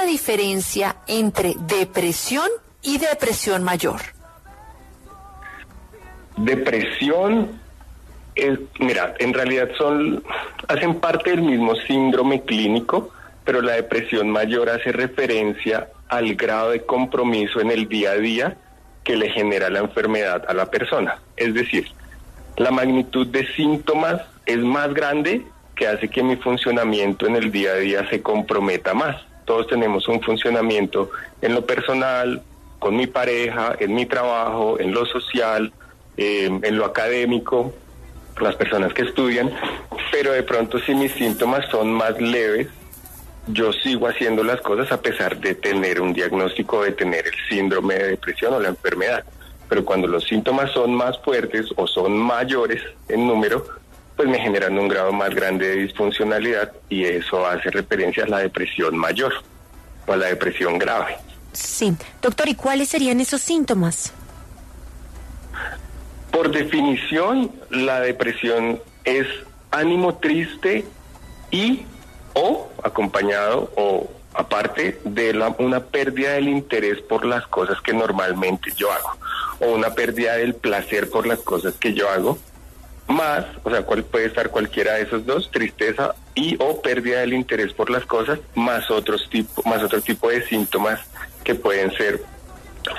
la diferencia entre depresión y depresión mayor? Depresión, mira, en realidad hacen parte del mismo síndrome clínico, pero la depresión mayor hace referencia al grado de compromiso en el día a día que le genera la enfermedad a la persona. Es decir, la magnitud de síntomas es más grande, que hace que mi funcionamiento en el día a día se comprometa más. Todos tenemos un funcionamiento en lo personal, con mi pareja, en mi trabajo, en lo social, en lo académico, las personas que estudian, pero de pronto si mis síntomas son más leves, yo sigo haciendo las cosas a pesar de tener un diagnóstico, de tener el síndrome de depresión o la enfermedad. Pero cuando los síntomas son más fuertes o son mayores en número, pues me generan un grado más grande de disfuncionalidad, y eso hace referencia a la depresión mayor o a la depresión grave. Sí. Doctor, ¿y cuáles serían esos síntomas? Por definición, la depresión es ánimo triste y o acompañado o aparte de una pérdida del interés por las cosas que normalmente yo hago, o una pérdida del placer por las cosas que yo hago, más, o sea, puede estar cualquiera de esos dos, tristeza y o pérdida del interés por las cosas, más otro tipo de síntomas que pueden ser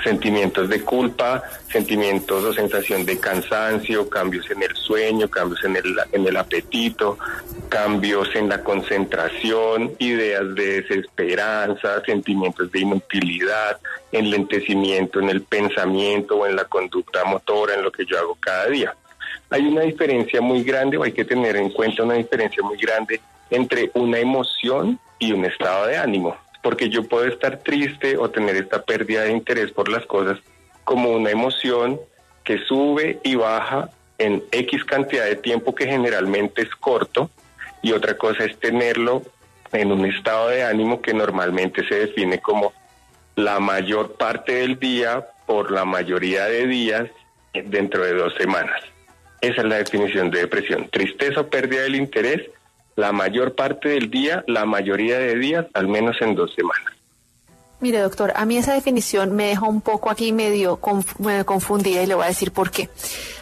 sentimientos de culpa, sentimientos o sensación de cansancio, cambios en el sueño, cambios en el apetito, cambios en la concentración, ideas de desesperanza, sentimientos de inutilidad, enlentecimiento en el pensamiento o en la conducta motora, en lo que yo hago cada día. Hay una diferencia muy grande, o hay que tener en cuenta una diferencia muy grande entre una emoción y un estado de ánimo. Porque yo puedo estar triste o tener esta pérdida de interés por las cosas como una emoción que sube y baja en X cantidad de tiempo, que generalmente es corto, y otra cosa es tenerlo en un estado de ánimo que normalmente se define como la mayor parte del día por la mayoría de días dentro de 2 semanas. Esa es la definición de depresión: tristeza o pérdida del interés la mayor parte del día, la mayoría de días, al menos en 2 semanas. Mire, doctor, a mí esa definición me deja un poco aquí medio confundida, y le voy a decir por qué.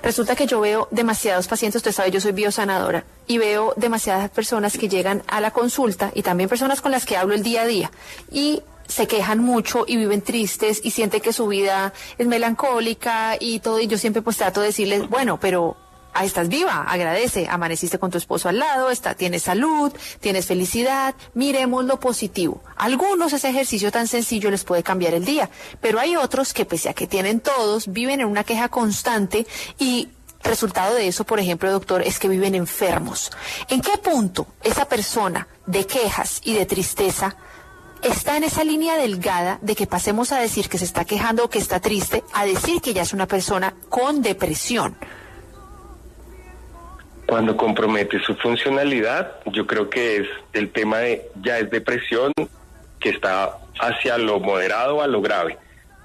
Resulta que yo veo demasiados pacientes, usted sabe, yo soy biosanadora, y veo demasiadas personas que llegan a la consulta, y también personas con las que hablo el día a día, y se quejan mucho y viven tristes y sienten que su vida es melancólica y todo, y yo siempre pues trato de decirles, bueno, pero estás viva, agradece, amaneciste con tu esposo al lado, tienes salud, tienes felicidad, miremos lo positivo. A algunos ese ejercicio tan sencillo les puede cambiar el día, pero hay otros que pese a que tienen todos, viven en una queja constante, y resultado de eso, por ejemplo, doctor, es que viven enfermos. ¿En qué punto esa persona de quejas y de tristeza está en esa línea delgada de que pasemos a decir que se está quejando o que está triste, a decir que ya es una persona con depresión? Cuando compromete su funcionalidad, yo creo que es el tema de ya es depresión, que está hacia lo moderado a lo grave.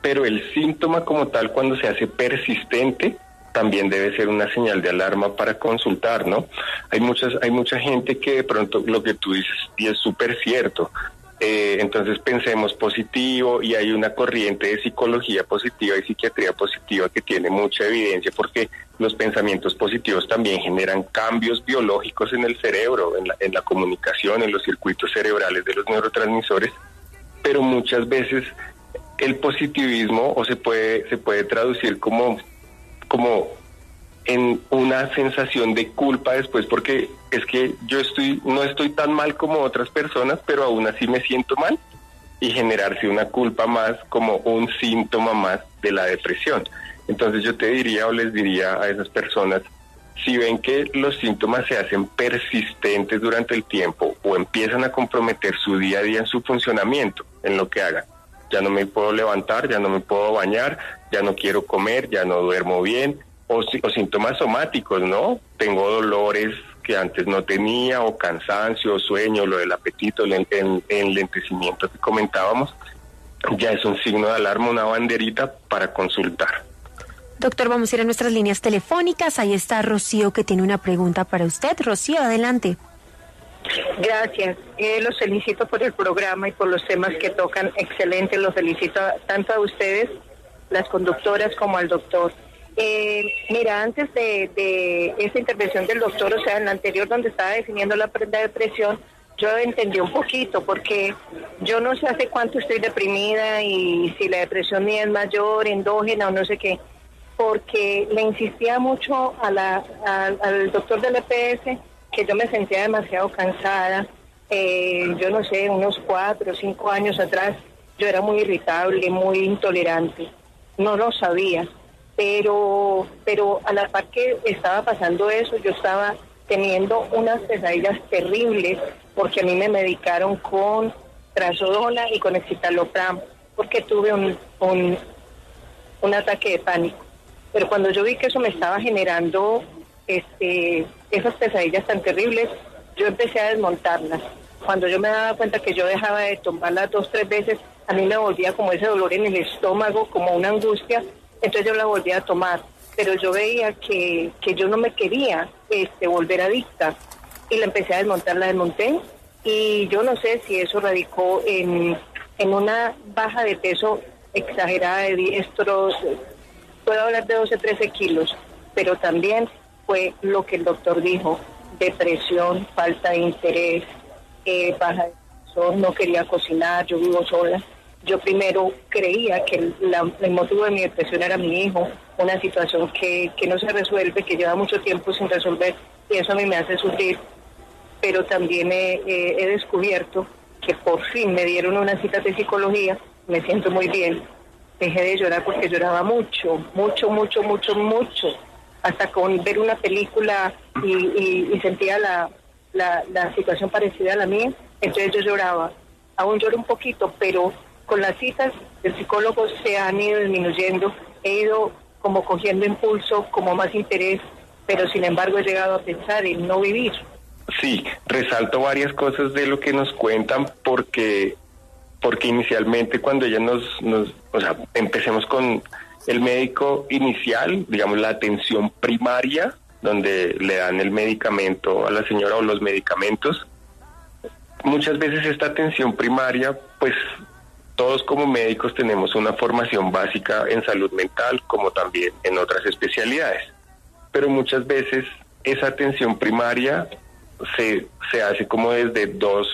Pero el síntoma como tal, cuando se hace persistente, también debe ser una señal de alarma para consultar, ¿no? Hay mucha gente que de pronto lo que tú dices, y es súper cierto, entonces pensemos positivo, y hay una corriente de psicología positiva y psiquiatría positiva que tiene mucha evidencia, porque los pensamientos positivos también generan cambios biológicos en el cerebro, en la comunicación, en los circuitos cerebrales de los neurotransmisores, pero muchas veces el positivismo se puede traducir como en una sensación de culpa después, porque es que no estoy tan mal como otras personas, pero aún así me siento mal, y generarse una culpa más como un síntoma más de la depresión. Entonces yo te diría, o les diría a esas personas, si ven que los síntomas se hacen persistentes durante el tiempo, o empiezan a comprometer su día a día en su funcionamiento, en lo que hagan, ya no me puedo levantar, ya no me puedo bañar, ya no quiero comer, ya no duermo bien, o síntomas somáticos, ¿no? Tengo dolores que antes no tenía, o cansancio, o sueño, lo del apetito, el enlentecimiento que comentábamos, ya es un signo de alarma, una banderita para consultar. Doctor, vamos a ir a nuestras líneas telefónicas. Ahí está Rocío, que tiene una pregunta para usted. Rocío, adelante. Gracias. Los felicito por el programa y por los temas que tocan. Excelente, los felicito tanto a ustedes, las conductoras, como al doctor. Mira, antes de esa intervención del doctor, o sea, en la anterior donde estaba definiendo la depresión, yo entendí un poquito, porque yo no sé hace cuánto estoy deprimida y si la depresión mía es mayor, endógena o no sé qué, porque le insistía mucho al doctor del EPS que yo me sentía demasiado cansada. Yo no sé, unos 4 o 5 años atrás yo era muy irritable, muy intolerante, no lo sabía, pero a la par que estaba pasando eso, yo estaba teniendo unas pesadillas terribles, porque a mí me medicaron con trazodona y con escitalopram, porque tuve un ataque de pánico. Pero cuando yo vi que eso me estaba generando esas pesadillas tan terribles, yo empecé a desmontarlas. Cuando yo me daba cuenta que yo dejaba de tomarlas 2 o 3 veces, a mí me volvía como ese dolor en el estómago, como una angustia, entonces yo la volvía a tomar. Pero yo veía que yo no me quería volver adicta, y la empecé a desmontar, la desmonté, y yo no sé si eso radicó en una baja de peso exagerada de diestros, puedo hablar de 12, 13 kilos, pero también fue lo que el doctor dijo: depresión, falta de interés, baja de peso, no quería cocinar, yo vivo sola. Yo primero creía que el motivo de mi depresión era mi hijo, una situación que no se resuelve, que lleva mucho tiempo sin resolver, y eso a mí me hace sufrir. Pero también he descubierto que por fin me dieron una cita de psicología, me siento muy bien. Dejé de llorar porque lloraba mucho, hasta con ver una película y sentía la situación parecida a la mía, entonces yo lloraba. Aún lloro un poquito, pero con las citas del psicólogo se han ido disminuyendo, he ido como cogiendo impulso, como más interés, pero sin embargo he llegado a pensar en no vivir. Sí, resalto varias cosas de lo que nos cuentan, porque inicialmente cuando ella o sea, empecemos con el médico inicial, digamos la atención primaria, donde le dan el medicamento a la señora o los medicamentos. Muchas veces esta atención primaria, pues todos como médicos tenemos una formación básica en salud mental, como también en otras especialidades, pero muchas veces esa atención primaria se hace como desde dos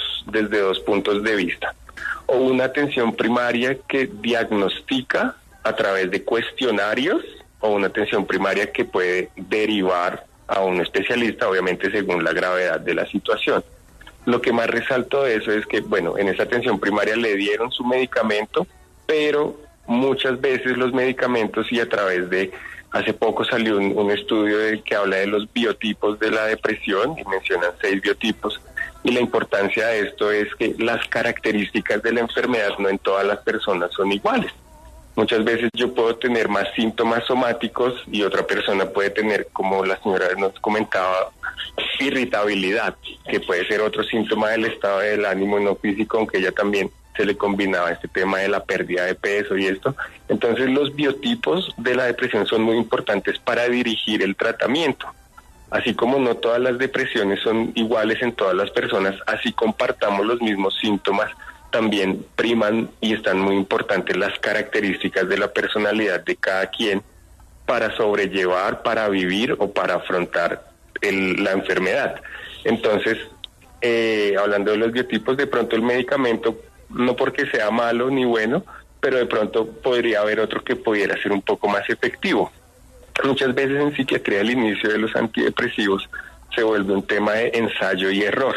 puntos de vista. O una atención primaria que diagnostica a través de cuestionarios, o una atención primaria que puede derivar a un especialista, obviamente según la gravedad de la situación. Lo que más resalto de eso es que, bueno, en esa atención primaria le dieron su medicamento, pero muchas veces los medicamentos, y a través de, hace poco salió un estudio que habla de los biotipos de la depresión, y mencionan 6 biotipos, y la importancia de esto es que las características de la enfermedad no en todas las personas son iguales. Muchas veces yo puedo tener más síntomas somáticos y otra persona puede tener, como la señora nos comentaba, irritabilidad, que puede ser otro síntoma del estado del ánimo no físico, aunque ella también se le combinaba este tema de la pérdida de peso y esto. Entonces los biotipos de la depresión son muy importantes para dirigir el tratamiento. Así como no todas las depresiones son iguales en todas las personas, así compartamos los mismos síntomas, también priman y están muy importantes las características de la personalidad de cada quien para sobrellevar, para vivir o para afrontar la enfermedad. Entonces, hablando de los biotipos, de pronto el medicamento, no porque sea malo ni bueno, pero de pronto podría haber otro que pudiera ser un poco más efectivo. Muchas veces en psiquiatría el inicio de los antidepresivos se vuelve un tema de ensayo y error.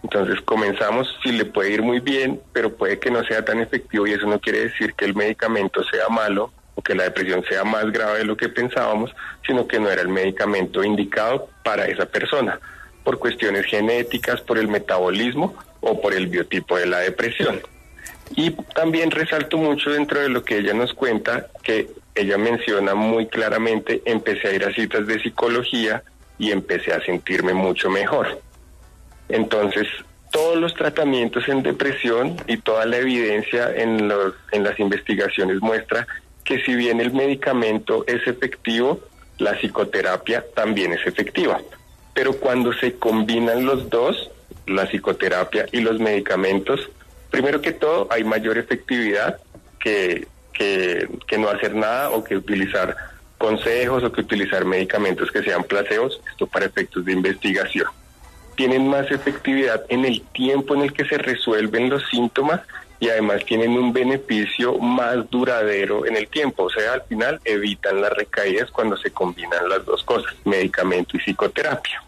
Entonces comenzamos, si le puede ir muy bien, pero puede que no sea tan efectivo, y eso no quiere decir que el medicamento sea malo o que la depresión sea más grave de lo que pensábamos, sino que no era el medicamento indicado para esa persona, por cuestiones genéticas, por el metabolismo o por el biotipo de la depresión. Y también resalto mucho dentro de lo que ella nos cuenta, que ella menciona muy claramente: empecé a ir a citas de psicología y empecé a sentirme mucho mejor. Entonces, todos los tratamientos en depresión y toda la evidencia en las investigaciones muestra que si bien el medicamento es efectivo, la psicoterapia también es efectiva. Pero cuando se combinan los dos, la psicoterapia y los medicamentos, primero que todo, hay mayor efectividad que no hacer nada o que utilizar consejos o que utilizar medicamentos que sean placebos, esto para efectos de investigación. Tienen más efectividad en el tiempo en el que se resuelven los síntomas y además tienen un beneficio más duradero en el tiempo, o sea, al final evitan las recaídas cuando se combinan las dos cosas, medicamento y psicoterapia.